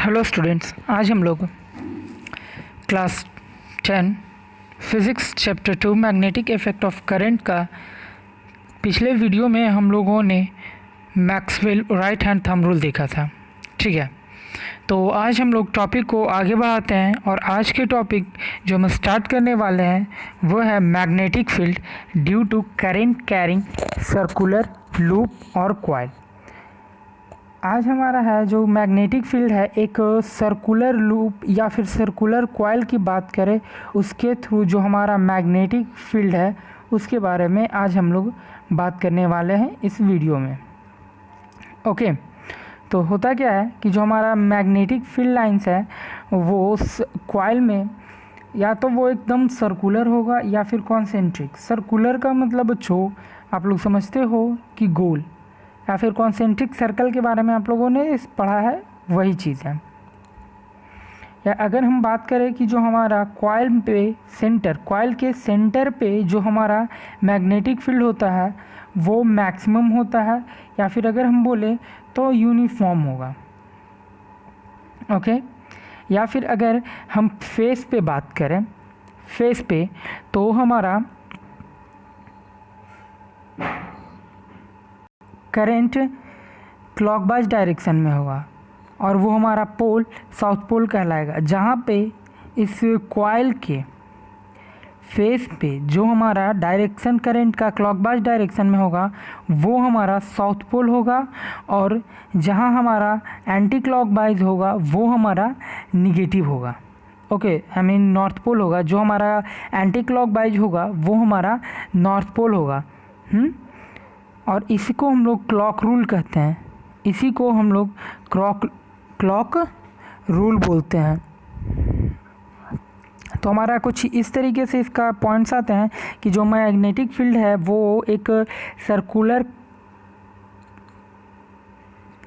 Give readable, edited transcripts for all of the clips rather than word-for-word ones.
Hello students, आज हम लोग class 10 physics chapter 2 magnetic effect of current का पिछले वीडियो में हम लोगों ने Maxwell right hand thumb rule देखा था। ठीक है, तो आज हम लोग टॉपिक को आगे बढ़ाते हैं और आज के टॉपिक जो हम स्टार्ट करने वाले हैं वो है magnetic field due to current carrying circular loop और कॉइल। आज हमारा है जो मैग्नेटिक फील्ड है एक सर्कुलर लूप या फिर सर्कुलर कॉइल की बात करें उसके थ्रू जो हमारा मैग्नेटिक फील्ड है उसके बारे में आज हम लोग बात करने वाले हैं इस वीडियो में। ओके, तो होता क्या है कि जो हमारा मैग्नेटिक फील्ड लाइंस है वो कॉइल में या तो वो एकदम सर्कुलर होगा या फिर कॉन्सेंट्रिक। सर्कुलर का मतलब बच्चों आप लोग समझते हो कि गोल, या फिर कॉन्सेंट्रिक सर्कल के बारे में आप लोगों ने इस पढ़ा है, वही चीज़ है। या अगर हम बात करें कि जो हमारा कॉइल पे सेंटर, कॉइल के सेंटर पे जो हमारा मैग्नेटिक फील्ड होता है वो मैक्सिमम होता है, या फिर अगर हम बोले तो यूनिफॉर्म होगा। ओके, या फिर अगर हम फेस पे बात करें, फेस पे तो हमारा करंट क्लॉकवाइज डायरेक्शन में होगा और वो हमारा पोल साउथ पोल कहलाएगा। जहाँ पे इस कॉइल के फेस पे जो हमारा डायरेक्शन करंट का क्लॉकवाइज डायरेक्शन में होगा वो हमारा साउथ पोल होगा, और जहाँ हमारा एंटी क्लॉकवाइज होगा वो हमारा निगेटिव होगा। Okay, I mean north pole होगा। जो हमारा एंटी क्लॉकवाइज होगा वो हमारा नॉर्थ पोल होगा। और इसी को हम लोग क्लॉक रूल कहते हैं, इसी को हम लोग क्लॉक रूल बोलते हैं। तो हमारा कुछ इस तरीके से इसका पॉइंट्स आते हैं कि जो मैग्नेटिक फील्ड है वो एक सर्कुलर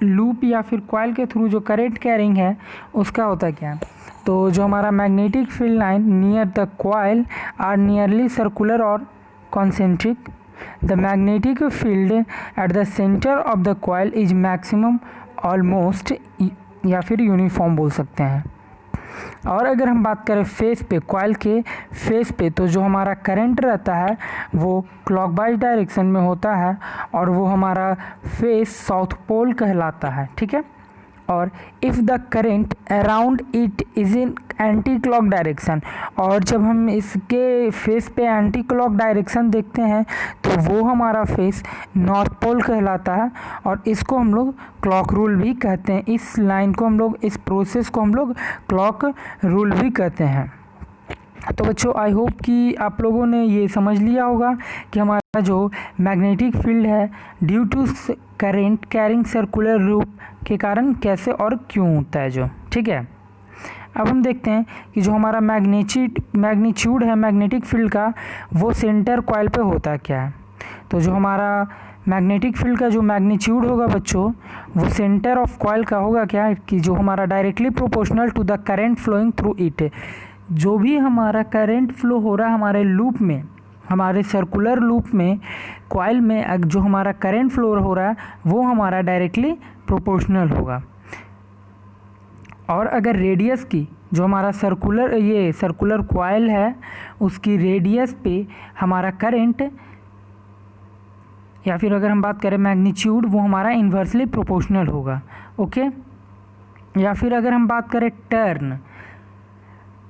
लूप या फिर कॉइल के थ्रू जो करंट कैरिंग है उसका होता है क्या। तो जो हमारा magnetic field line near the coil are nearly circular और concentric. The magnetic field at the center of the coil is maximum almost या फिर यूनिफॉर्म बोल सकते हैं। और अगर हम बात करें फेस पे, कॉइल के फेस पे, तो जो हमारा करंट रहता है वो क्लॉकवाइज डायरेक्शन में होता है और वो हमारा फेस साउथ पोल कहलाता है। ठीक है, और if the current around it is in anti clock direction, और जब हम इसके फेस पे एंटी क्लॉक डायरेक्शन देखते हैं तो वो हमारा फेस नॉर्थ पोल कहलाता है, और इसको हम लोग क्लॉक रूल भी कहते हैं। इस लाइन को हम लोग, इस प्रोसेस को हम लोग क्लॉक रूल भी कहते हैं। तो बच्चों आई होप कि आप लोगों ने ये समझ लिया होगा कि हमारा जो मैग्नेटिक फील्ड है due to current carrying circular loop के कारण कैसे और क्यों होता है जो। ठीक है, अब हम देखते हैं कि जो हमारा मैग्नीट्यूड है मैग्नेटिक फील्ड का वो सेंटर कॉइल पे होता क्या है। तो जो हमारा मैग्नेटिक फील्ड का जो मैग्नीट्यूड होगा बच्चों वो सेंटर ऑफ कॉइल का होगा क्या कि जो हमारा directly proportional to the current flowing through it. जो भी हमारा करंट फ्लो हो रहा है हमारे लूप में, हमारे सर्कुलर लूप में, कॉइल में जो हमारा करंट फ्लो हो रहा है वो हमारा डायरेक्टली प्रोपोर्शनल होगा। और अगर रेडियस की, जो हमारा सर्कुलर कॉइल है उसकी रेडियस पे हमारा करंट, या फिर अगर हम बात करें मैग्नीट्यूड, वो हमारा इन्वर्सली प्रोपोर्शनल होगा। ओके, या फिर अगर हम बात करें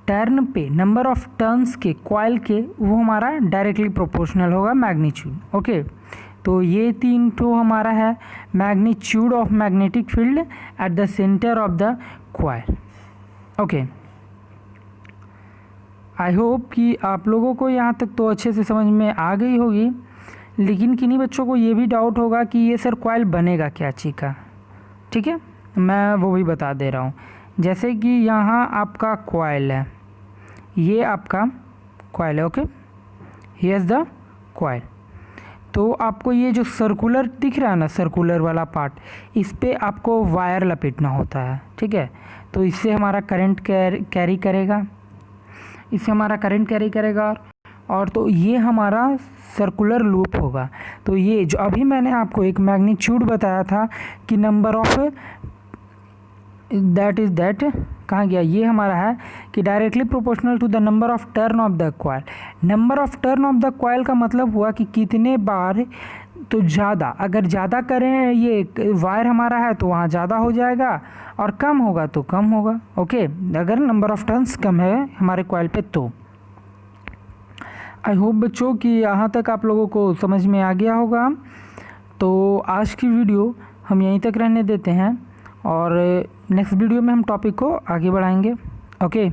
टर्न पे, नंबर ऑफ टर्न्स के कॉइल के, वो हमारा डायरेक्टली प्रोपोर्शनल होगा मैग्नीट्यूड। ओके, तो ये तीन तो हमारा है magnitude of magnetic field at the centre of the coil. Okay, I hope कि आप लोगों को यहाँ तक तो अच्छे से समझ में आ गई होगी, लेकिन किन्हीं बच्चों को ये भी डाउट होगा कि ये सर कॉइल बनेगा क्या चीज़ का। ठीक है, मैं वो भी बता दे रहा हूँ। जैसे कि यहाँ आपका कॉइल है, ये आपका कॉइल है। Okay, here is the coil. तो आपको ये जो सर्कुलर दिख रहा है ना, सर्कुलर वाला पार्ट, इस पे आपको वायर लपेटना होता है। ठीक है, तो इससे हमारा करंट कैरी करेगा, इससे हमारा करंट कैरी करेगा, और तो ये हमारा सर्कुलर लूप होगा। तो ये जो अभी मैंने आपको एक मैग्नीट्यूड बताया था कि नंबर ऑफ दैट कहाँ गया, ये हमारा है कि directly proportional to the number of turn of the coil. Number of turn of the coil का मतलब हुआ कि कितने बार, तो ज़्यादा, अगर ज़्यादा करें ये वायर हमारा है तो वहाँ ज़्यादा हो जाएगा, और कम होगा तो कम होगा। ओके, अगर नंबर ऑफ टर्न्स कम है हमारे कॉइल पे तो। आई होप बच्चों कि यहाँ तक आप लोगों को समझ में आ गया होगा। तो आज की वीडियो हम यहीं तक रहने देते हैं, और नेक्स्ट वीडियो में हम टॉपिक को आगे बढ़ाएंगे। ओके।